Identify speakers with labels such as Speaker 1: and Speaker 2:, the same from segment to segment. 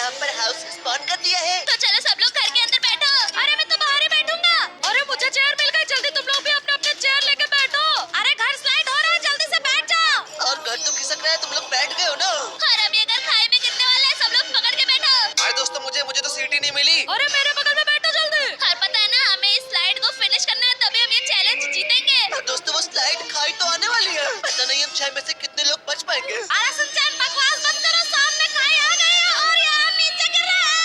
Speaker 1: यहाँ पर house spawn कर दिया है।
Speaker 2: तो चलो सब लोग घर के अंदर बैठो। अरे मैं तो बाहर ही बैठूंगा। अरे मुझे चेयर मिल गई, जल्दी तुम लोग भी अपने अपने चेयर लेके बैठो। अरे घर स्लाइड हो रहा है, जल्दी से बैठ जाओ।
Speaker 1: और घर तो खिसक रहा है, तुम लोग बैठ गए हो ना।
Speaker 2: और अब ये घर खाई में गिरने वाला है, सब लोग पकड़ के बैठो।
Speaker 1: अरे दोस्तों मुझे तो सीट ही नहीं मिली।
Speaker 3: अरे मेरे बगल में बैठो जल्दी।
Speaker 2: और पता है ना, हमें इस स्लाइड को फिनिश करना है, तभी हम ये चैलेंज जीतेंगे।
Speaker 1: और दोस्तों वो स्लाइड खाई तो आने वाली है, पता नहीं हम 6 में से कितने लोग बच पाएंगे।
Speaker 2: अरे सुनचान बकवास बंद करो, सामने खाई आ गई है और ये हम नीचे गिर रहा है।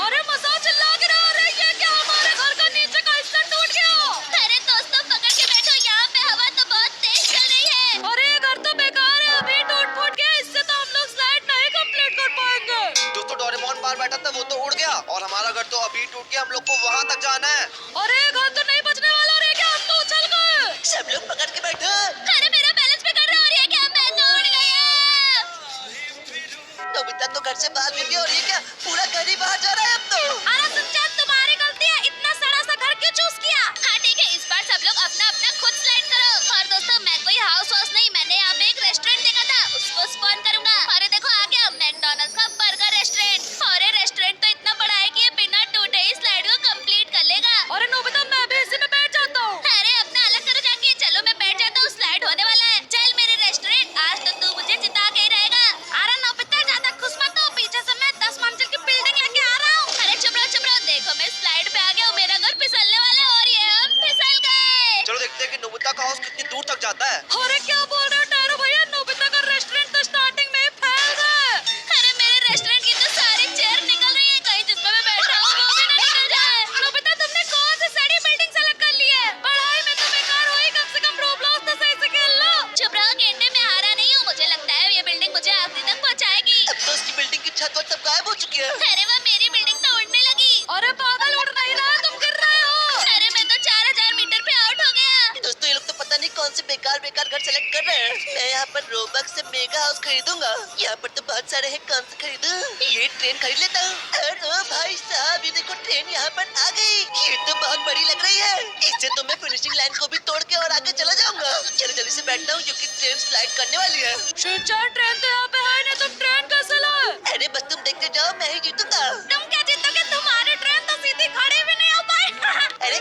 Speaker 3: अरे मजा चिल्ला के रहा है, ये क्या हमारे घर का नीचे का हिस्सा टूट गया।
Speaker 2: अरे दोस्तों पकड़ के बैठो, यहाँ पे हवा तो बहुत तेज चल रही है।
Speaker 3: अरे ये घर तो बेकार है, अभी टूट फूट गया, इससे तो हम लोग स्लाइड नहीं कंप्लीट कर पाएंगे।
Speaker 1: दोस्तों डोरेमोन बाहर बैठा था, वो तो उड़ गया और हमारा घर तो अभी टूट गया, हम लोग को वहाँ तक जाना है।
Speaker 3: अरे घर तो नहीं बचने वाला, अरे क्या हम तो उछल गए।
Speaker 1: सब लोग पकड़ के बैठो।
Speaker 2: अरे मेरा बैलेंस बिगड़ रहा है और ये क्या, मैं तो उड़ गया।
Speaker 1: नोबिता तो घर से बाहर गिर गया और ये क्या, पूरा घर ही बाहर जा रहा है अब तो।
Speaker 2: अरे सुनचान तुम्हारी गलती है, इतना सड़ा सा घर क्यों चूज किया। हाँ ठीक है, इस बार सब लोग अपना अपना खुद स्लाइड करो। और दोस्तों मैं कोई हाउस वाउस नहीं, मैंने यहाँ पे एक रेस्टोरेंट देखा था, उसको स्पॉन करूंगा। अरे देखो आ गया मैकडॉनल्ड्स का बर्गर रेस्टोरेंट। और ये रेस्टोरेंट तो इतना बड़ा है कि ये बिना टूटे ही स्लाइड को कंप्लीट कर लेगा।
Speaker 3: अरे नोबिता मैं भी इसी में बैठ जाता हूँ।
Speaker 2: अरे अपना अलग करो जाके, चलो मैं बैठ जाता हूँ, स्लाइड होने वाला है। चल मेरे रेस्टोरेंट, आज तो तू मुझे जिता के ही रहेगा। अरे नोबिता ज्यादा खुश मत हो, पीछे से मैं 10 मंजिल की बिल्डिंग लेके आ रहा हूँ। अरे चुप रहो, देखो मैं स्लाइड पे आ गया हूँ, मेरा घर फिसलने वाला है और ये हम फिसल गए।
Speaker 1: चलो देखते हैं कि नोबिता का हाउस कितनी दूर तक जाता है।
Speaker 3: अरे क्या बोल रहे हो टायरो भैया, नोबिता का रेस्टोरेंट तो स्टार्टिंग में ही फैल गया।
Speaker 2: अरे मेरे रेस्टोरेंट की तो सारी चेयर निकल रही है, कहीं जिसमें मैं बैठा हूँ वो भी ना निकल जाए।
Speaker 3: नोबिता तुमने कौन सी सड़ी बिल्डिंग सेलेक्ट कर ली है? पढ़ाई में तो बेकार हुई, कम से कम रोब्लॉक्स तो सही से खेल लो।
Speaker 2: चुप रहो गेंडे, मैं हारा नहीं हूँ, मुझे लगता है ये बिल्डिंग मुझे आखिरी तक पहुँचाएगी।
Speaker 1: अब तो उसकी बिल्डिंग की छत और सब गायब हो चुकी है।
Speaker 2: अरे वो मेरी बिल्डिंग तो उड़ने लगी।
Speaker 3: अरे पागल, उड़ नहीं रहा है, तुम गिर रहे हो।
Speaker 2: अरे मैं तो 4000 मीटर पे आउट हो गया।
Speaker 1: दोस्तों ये लोग तो पता नहीं कौन से बेकार घर सेलेक्ट कर रहे हैं। मैं यहाँ पर रोबक्स से मेगा हाउस खरीदूंगा। यहाँ पर तो बहुत सारे हैं, कौन सा खरीदूं? ये ट्रेन खरीद लेता हूँ। अरे ओ भाई साहब, ये देखो ट्रेन यहाँ पर आ गई। ये तो बहुत बड़ी लग रही है, इससे तो मैं फिनिशिंग लाइन को भी तोड़ के और आगे चला जाऊंगा। चलो जल्दी से बैठता हूँ क्योंकि ट्रेन स्लाइड करने वाली है।
Speaker 3: शिनचैन ट्रेन तो यहाँ पे है नहीं, तुम ट्रेन कैसे लाए?
Speaker 1: अरे बस तुम देखते जाओ, मैं ही जीतूंगा।
Speaker 2: तुम क्या जीतोगे, तुम्हारी ट्रेन तो सीधी खड़ी भी नहीं हो पाई।
Speaker 1: अरे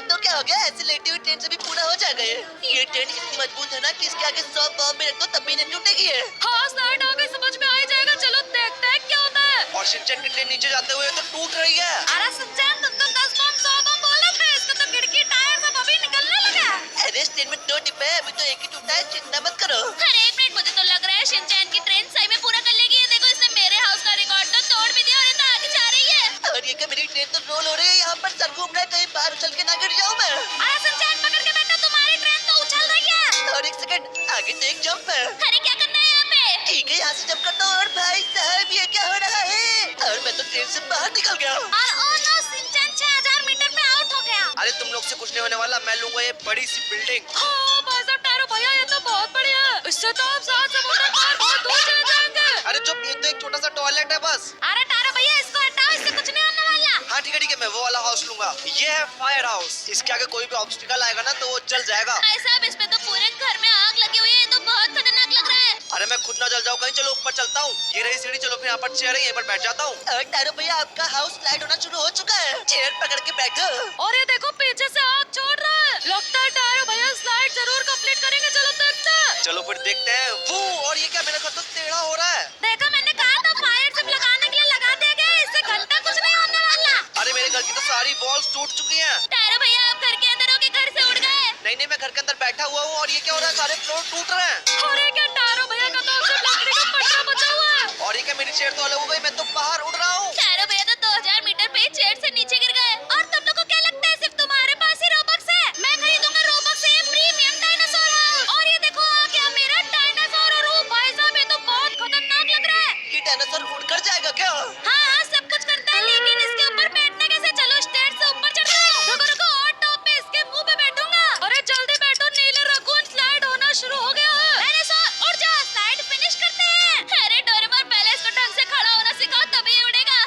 Speaker 1: तो क्या हो गया, ऐसे लेटी हुई ट्रेन से भी पूरा हो जाएगा ये ट्रेन इतनी मजबूत है ना कि इसके आगे 100 बॉम्ब भी रख दो तब भी नहीं टूटेगी है।
Speaker 3: हाँ स्लाइड आ गई, समझ में आ ही जाएगा, चलो देखते हैं क्या होता है।
Speaker 1: और शिनचैन की ट्रेन नीचे जाते हुए तो टूट रही है।
Speaker 2: अरे सुनचान तुम तो 10 बम 100 बम बोल रहे थे, इसका तो खिड़की टायर सब अभी निकलने लगा।
Speaker 1: अरे इस ट्रेन में 2 डिब्बे हैं, अभी तो एक ही टूटा है, चिंता मत करो।
Speaker 2: अरे एक मिनट, मुझे तो लग रहा है शिनचैन की ट्रेन सही में पूरा कर लेगी। ये देखो इसने मेरे हाउस का रिकॉर्ड तो तोड़ भी दिया और ये तो आगे जा रही है।
Speaker 1: और ये क्या, मेरी ट्रेन तो रोल हो रही है, यहाँ पर सर घूम रहा है, कहीं बाहर उछल के ना गिर जाऊं मैं।
Speaker 2: अरे सुनचान पकड़ के बैठो, तुम्हारी ट्रेन तो उछल रही है।
Speaker 1: और एक सेकंड, आगे तो एक जंप है।
Speaker 2: अरे क्या करना है यहाँ पे?
Speaker 1: ठीक है, यहाँ से जंप करता हूँ। और भाई साहब ये क्या हो रहा है, और मैं तो ट्रेन से बाहर निकल गया।
Speaker 2: और ओ नो, शिनचैन 6000 मीटर पे आउट हो गया।
Speaker 1: अरे तुम लोग से कुछ नहीं होने वाला, मैं लूंगा ये बड़ी सी बिल्डिंग।
Speaker 3: हाँ भाई साहब टायरो भैया, ये तो बहुत बढ़िया है, इससे तो आप 7 समुद्र पार बहुत दूर चले जाएंगे।
Speaker 1: अरे चुप, ये तो एक छोटा सा टॉयलेट है बस।
Speaker 2: अरे टारो भैया इसको हटाओ, इससे कुछ नहीं होने वाला।
Speaker 1: हाँ ठीक है, मैं वो वाला हाउस लूंगा। ये है फायर हाउस, इसके आगे कोई भी ऑब्स्टिकल आएगा ना तो वो जल जाएगा।
Speaker 2: भाई साहब इसमें तो पूरे घर में आग लगी हुई है, ये तो बहुत खतरनाक लग रहा है।
Speaker 1: अरे मैं खुद ना जल जाऊं कहीं, चलो ऊपर चलता हूँ। ये रही सीढ़ी, चलो फिर यहाँ पर चेयर है, यहीं पर बैठ जाता हूँ। टारो भैया आपका हाउस स्लाइड होना शुरू हो चुका है, चेयर पकड़ के बैठो।
Speaker 3: और ये देखो पीछे से आग छोड़ रहा है, लगता है टायरो भैया स्लाइड जरूर कंप्लीट करेंगे, चलो देखते हैं।
Speaker 1: चलो फिर देखते हैं। वो और ये क्या, मेरा घर तो टेढ़ा हो रहा है।
Speaker 2: देखा, मैंने कहा था फायर सिर्फ लगाने के लिए लगा दिया गया है, इससे घंटा कुछ नहीं होने वाला।
Speaker 1: अरे मेरे घर की तो सारी वॉल्स टूट चुकी हैं।
Speaker 2: टारो भैया आप घर के अंदर हो के घर से उड़ गए।
Speaker 1: नहीं, मैं घर के अंदर बैठा हुआ हूँ और ये क्या हो रहा है, सारे फ्लोर टूट रहे हैं।
Speaker 3: और ये क्या, टायरो भैया का तो सिर्फ लकड़ी का पट्टा बचा हुआ है।
Speaker 1: और ये क्या, मेरी चेयर तो अलग हो गई, मैं तो बाहर उड़ रहा हूँ।
Speaker 2: टारो भैया तो 2000 मीटर पे ही चेयर से नीचे गिर गए। और तुम लोग को क्या लगता है सिर्फ तुम्हारे पास ही रोबक्स है? मैं खरीदूंगा रोबक्स से प्रीमियम डायनासोर हाउस। और ये देखो आ गया मेरा डायनासोर और वो भाई साहब ये तो बहुत खतरनाक लग रहा है।
Speaker 1: ये डायनासोर उड़ कर जाएगा क्या?
Speaker 2: हाँ सब कुछ करता है, लेकिन इसके ऊपर बैठने कैसे? चलो स्टेयर से ऊपर चढ़ते हैं। रुको और टॉप पे इसके मुंह पे बैठूंगा।
Speaker 3: अरे जल्दी बैठो, नीले रकून स्लाइड होना शुरू हो गया है।
Speaker 2: डायनासोर उड़ जा, स्लाइड फिनिश करते हैं। अरे डोरेमोन पहले इसको ढंग से खड़ा होना सिखाओ तभी ये उड़ेगा।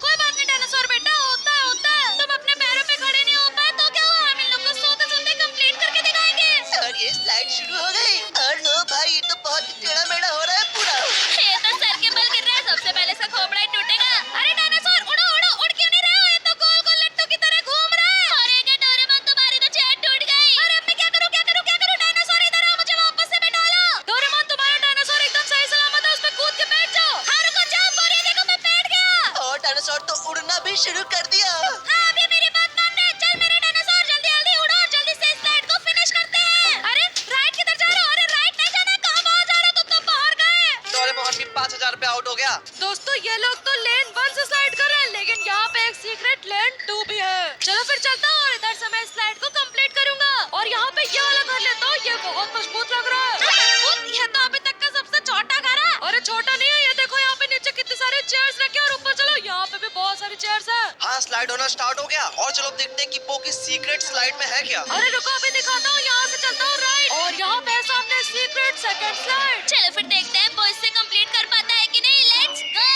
Speaker 3: कोई बात नहीं डायनासोर बेटा, होता है। तुम अपने पैरों पे खड़े नहीं हो पाए तो क्या हुआ, हम इन लोग को सोते सोते कंप्लीट करके दिखाएंगे।
Speaker 1: और ये स्लाइड शुरू हो गई। और नो भाई, ये तो बहुत टेढ़ा मेढ़ा हो रहा है पूरा।
Speaker 2: ये तो सर के बल गिर रहा है, सबसे पहले से खोपड़ा
Speaker 1: भी शुरू कर दिया।
Speaker 2: हाँ, अभी मेरी बात मान ले। चल मेरे डायनासोर, जल्दी जल्दी उड़ो और जल्दी से इस स्लाइड को फिनिश करते हैं। अरे राइट किधर जा रहे हो? अरे राइट नहीं जाना, कहाँ बाहर जा रहे हो? तुम तो बाहर गए।
Speaker 1: डोरेमोन भी 5,000 पे आउट हो गया।
Speaker 3: दोस्तों ये लोग तो लेन 1 से स्लाइड कर रहे हैं, लेकिन यहाँ पे एक सीक्रेट लेन 2 भी है। चलो फिर चलता हूँ और इधर से मैं स्लाइड को कंप्लीट करूंगा। और यहाँ पे ये वाला घर लेता हूँ, ये बहुत मजबूत लग रहा है। मजबूत? ये तो अभी तक का सबसे छोटा घर है। अरे छोटा नहीं है, ये देखो यहाँ पे नीचे कितने सारे चेयर्स रखे और ऊपर चलो यहाँ पे भी बहुत सारी चेयर्स है।
Speaker 1: हाँ, स्लाइड होना स्टार्ट हो गया और चलो देखते हैं कि वो की सीक्रेट स्लाइड में है क्या।
Speaker 3: अरे रुको अभी दिखाता हूँ, यहाँ से चलता हूँ राइट और यहाँ पे है सामने सीक्रेट सेकंड स्लाइड।
Speaker 2: चलो फिर देखते हैं वो इससे कंप्लीट कर पाता है कि नहीं। Let's go.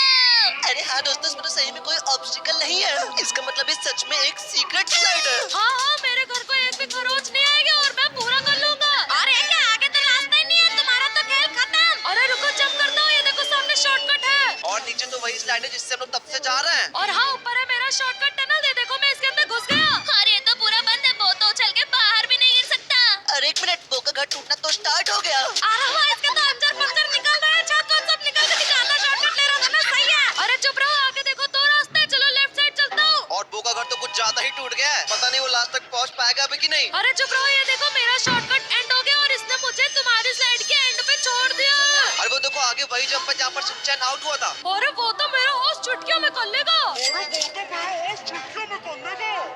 Speaker 1: अरे हाँ दोस्तों, इसमें तो सही में कोई ऑब्स्टिकल नहीं है। इसका मतलब ये सच में एक सीक्रेट स्लाइड है।
Speaker 3: हाँ हाँ, मेरे घर को एक भी खरोच नहीं आएगा और मैं पूरा कर लूंगा।
Speaker 2: अरे क्या आगे तो रास्ता ही नहीं है, तुम्हारा तो खेल खत्म।
Speaker 3: अरे रुको जंप करता हूँ, ये देखो सामने शॉर्टकट है।
Speaker 1: और नीचे तो वही स्लाइड है जिससे हम लोग तब से जा रहे हैं।
Speaker 3: और हाँ ऊपर है मेरा शॉर्टकट टनल, दे देखो मैं इसके अंदर घुस गया।
Speaker 2: और ये तो पूरा बंद है, वो तो उछल के बाहर भी नहीं गिर सकता।
Speaker 1: अरे एक मिनट, वो का घर टूटना तो स्टार्ट हो गया।
Speaker 3: अरे वाह, इसके तो अंजर पंजर निकल रहा है, छत वत सब निकल के निकालना, शॉर्टकट ले रहा था मैं, सही है। अरे चुप रहो, आगे देखो दो रास्ते हैं, चलो लेफ्ट साइड चलता हूँ।
Speaker 1: और वो का घर तो कुछ ज्यादा ही टूट गया है। पता नहीं वो लास्ट तक पहुंच पाएगा अभी कि नहीं।
Speaker 3: अरे चुप रहो, ये देखो मेरा शॉर्टकट एंड हो गया और इसने मुझे तुम्हारी स्लाइड के एंड पे छोड़ दिया।
Speaker 1: अरे वो देखो आगे वही जंप है जहाँ पर शिनचैन आउट हुआ था।
Speaker 3: अरे वो तो मेरा हॉर्स चुटकियों में कर लेगा।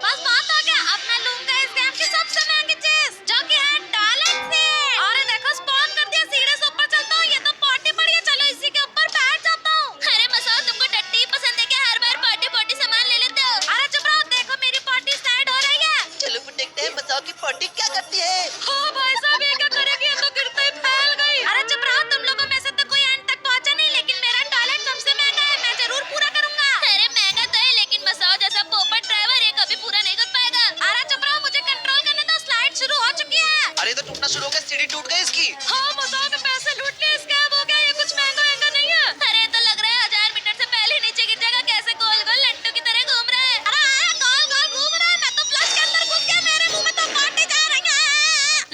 Speaker 2: बस बात आ गया, अब मैं लूंगा इस गेम की सबसे महंगी चीज, जो कि है टॉयलेट सीट।
Speaker 3: अरे देखो स्पॉन कर दिया, सीढ़ी से ऊपर चलता हूँ, ये तो पॉटी पड़ी है, चलो इसी के ऊपर बैठ जाता हूँ।
Speaker 2: अरे मसाओ, तुमको टट्टी पसंद है क्या? हर बार पार्टी पार्टी सामान ले लेते हो।
Speaker 3: अरे चुप रहो, देखो मेरी पॉटी स्लाइड हो रही है।
Speaker 1: चलो फिर देखते हैं मसाओ की पॉटी क्या करती है।
Speaker 3: हाँ भाई साहब, ये क्या करेगी, ये तो गिरते ही फैल गई।
Speaker 2: अरे चुप रहो, तुम लोगों में से तो कोई एंड तक पहुंचा नहीं, लेकिन मेरा टॉयलेट सबसे महंगा है, मैं जरूर पूरा करूंगा। अरे महंगा तो है, लेकिन मसाओ जैसा पोपट ड्राइवर ये कभी पूरा नहीं कर पाएगा।
Speaker 3: अरे चुप रहो, मुझे कंट्रोल करने दो, स्लाइड शुरू हो चुकी है।
Speaker 1: अरे तो टूटना शुरू हो गया, सीढ़ी टूट गई इसकी।
Speaker 3: हाँ मसाओ के पैसे लूट लिए, स्कैम हो गया, ये कुछ महंगा महंगा नहीं है।
Speaker 2: अरे तो लग रहा है 1000 मीटर से पहले नीचे गिर जाएगा। कैसे गोल गोल लट्टू की तरह घूम रहा है।
Speaker 3: अरे आया गोल गोल घूम रहा है, मैं तो फ्लश के अंदर घुस गया, मेरे मुंह में तो पार्टी जा रही है।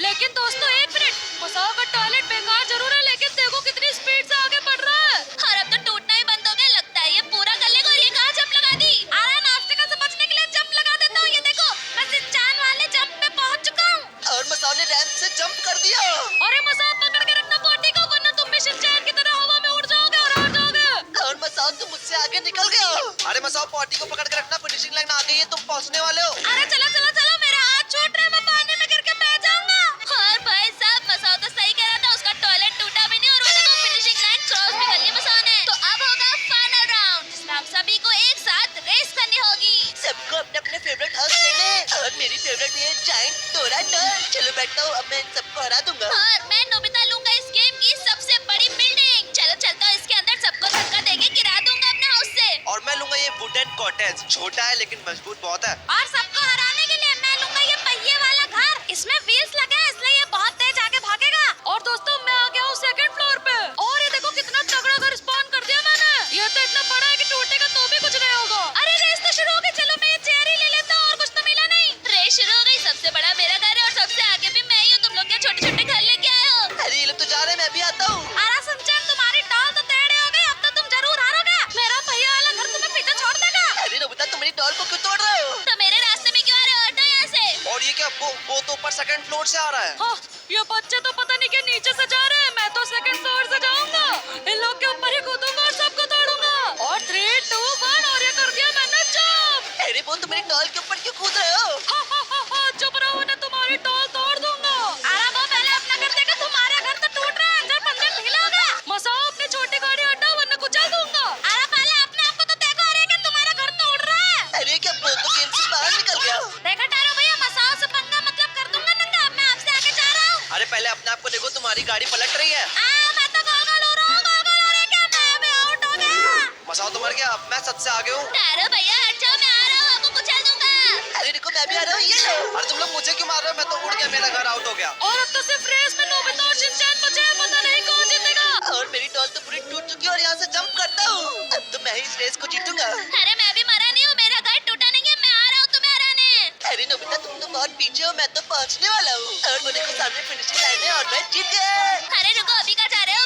Speaker 3: लेकिन दोस्तों एक मिनट, मसाओ का टॉयलेट बेकार जरूर है, लेकिन देखो कितनी स्पीड से आगे बढ़ रहा है।
Speaker 2: और अब तो टूटना ही बंद हो गया, लगता है ये पूरा कर लेगा। और ये कहाँ जंप लगा दी?
Speaker 3: अरे नाश्ते से बचने के लिए जंप लगा देता हूँ, ये देखो मैं शिनचैन वाले जंप पे पहुंच चुका हूँ।
Speaker 1: और मसाओ ने रैंप से जंप कर दिया।
Speaker 3: अरे मसाओ पकड़ के रखना पॉटी को, वरना तुम भी शिनचैन की तरह हवा में उड़ जाओगे और हार जाओगे।
Speaker 1: और मसाओ तुम मुझसे आगे निकल गए हो। अरे मसाओ पॉटी को पकड़ के रखना, फिनिशिंग लाइन आ गई है, तुम पहुंचने वाले हो।
Speaker 3: अरे चलो चलो चलो, मेरा हाथ छूट रहा है, मैं पानी में गिर के बह जाऊंगा।
Speaker 2: और भाई साहब, मसाओ तो सही कह रहा था, उसका टॉयलेट टूटा भी नहीं और वो देखो फिनिशिंग लाइन क्रॉस भी कर ली मसाओ ने। तो अब होगा फाइनल राउंड, जिसमें हम सभी को एक साथ रेस करनी होगी।
Speaker 1: सबको अपने अपने फेवरेट हाउस लेने, और मेरी फेवरेट है जायंट डोराडोर। चलो बैठता हूँ, अब मैं इन सबको हरा दूंगा।
Speaker 2: और मैं नोबिता लूंगा इस गेम की सबसे बड़ी बिल्डिंग। चलो चलता हूँ, इसके अंदर सबको धक्का देके गिरा दूंगा अपने हाउस से।
Speaker 1: और मैं लूंगा ये वुडन कॉटेज, छोटा है लेकिन मजबूत बहुत है।
Speaker 3: और सबको हराने के लिए मैं लूंगा ये पहिए वाला घर, इसमें व्हील्स लगे हैं, इसलिए ये बहुत तेज आगे भागेगा। और दोस्तों मैं आ गया हूँ सेकंड फ्लोर पे, और ये देखो कितना तगड़ा घर स्पॉन कर दिया मैंने। ये तो इतना बड़ा है कि टूटेगा तो भी कुछ नहीं होगा। अरे रेस तो शुरू हो गई, चलो मैं ये चेयर ही ले लेता हूँ, और कुछ तो मिला नहीं।
Speaker 2: रेस शुरू हो गई, सबसे बड़ा मेरा घर है और सबसे आगे भी मैं ही हूँ। तुम लोग क्या छोटे छोटे घर लेके आए हो?
Speaker 1: अरे ये लोग तो जा रहे हैं, मैं भी आता हूँ।
Speaker 3: अरे शिनचैन, तुम्हारी टॉल तो टेढ़ी हो गई, अब तो तुम जरूर हारोगे। मेरा पहिया वाला घर तुम्हें पीछे छोड़ देगा।
Speaker 1: अरे नोबिता, तुम मेरी डॉल को क्यों तोड़ रहे हो?
Speaker 2: तो मेरे रास्ते में क्यों आ रहे हो? हटो यहाँ से।
Speaker 1: और ये क्या, वो तो ऊपर सेकंड फ्लोर से आ रहा है।
Speaker 3: हाँ, ये बच्चे तो पता नहीं के नीचे से जा रहे हैं, मैं तो सेकंड फ्लोर से जाऊंगा। इन लोग के ऊपर ही कूदूंगा और सबको तोड़ूंगा। और 3, 2, 1 और ये कर दिया मैंने जंप।
Speaker 1: अरे वो तुम मेरी डॉल के ऊपर क्यों कूद रहे हो?
Speaker 3: हा, हा, हा, हा, चुप रहो, मैं तुम्हारी टॉल तोड़ दूंगा। अरे वो पहले अपना कर देगा, तुम्हारा घर तो टूट रहा है, अंदर पंजर ढीला हो गया। मसाओ अपनी छोटी गाड़ी हटाओ वरना कुचल दूंगा। अरे पहले अपने आप को तो देखो, अरे कि तुम्हारा घर तो उड़ रहा है।
Speaker 1: अरे क्या, वो तो गेम से बाहर निकल गया।
Speaker 3: देखा टारो भैया, मसाओ से पंगा मतलब कर दूंगा नंगा, अब मैं आपसे आगे जा रहा हूँ।
Speaker 1: अरे पहले अपने आप को देखो, तुम्हारी गाड़ी पलट रही है।
Speaker 3: मैं तो गोल गोल हो रहा हूँ, गोल गोल हो रहा है क्या, मैं भी आउट हो गया।
Speaker 1: मसाओ तो मर गया, अब मैं सबसे आगे हूँ।
Speaker 2: टारो भैया हट जाओ, मैं आ रहा हूँ, आपको कुचल दूंगा।
Speaker 1: अरे देखो, मैं भी आ रहा हूँ, ये लो। अरे तुम लोग मुझे क्यों मार रहे हो? मैं तो उड़ गया, मेरा घर आउट हो गया।
Speaker 3: और अब तो सिर्फ रेस में नोबिता और शिनचैन बचे हैं, पता नहीं कौन जीतेगा।
Speaker 1: और मेरी डॉल तो पूरी टूट चुकी है और यहाँ से जंप करता हूँ। अब तो मैं ही इस रेस को जीतूंगा।
Speaker 2: अरे मैं भी मरा नहीं हूँ, मेरा घर टूटा नहीं है, मैं आ रहा हूँ तुम्हें हराने।
Speaker 1: अरे नोबिता, तुम तो बहुत पीछे हो, मैं तो पहुँचने वाला हूँ। और वो देखो सामने फिनिशिंग लाइन है और मैं जीत गया।
Speaker 2: अरे रुको, अभी कहाँ जा रहे हो?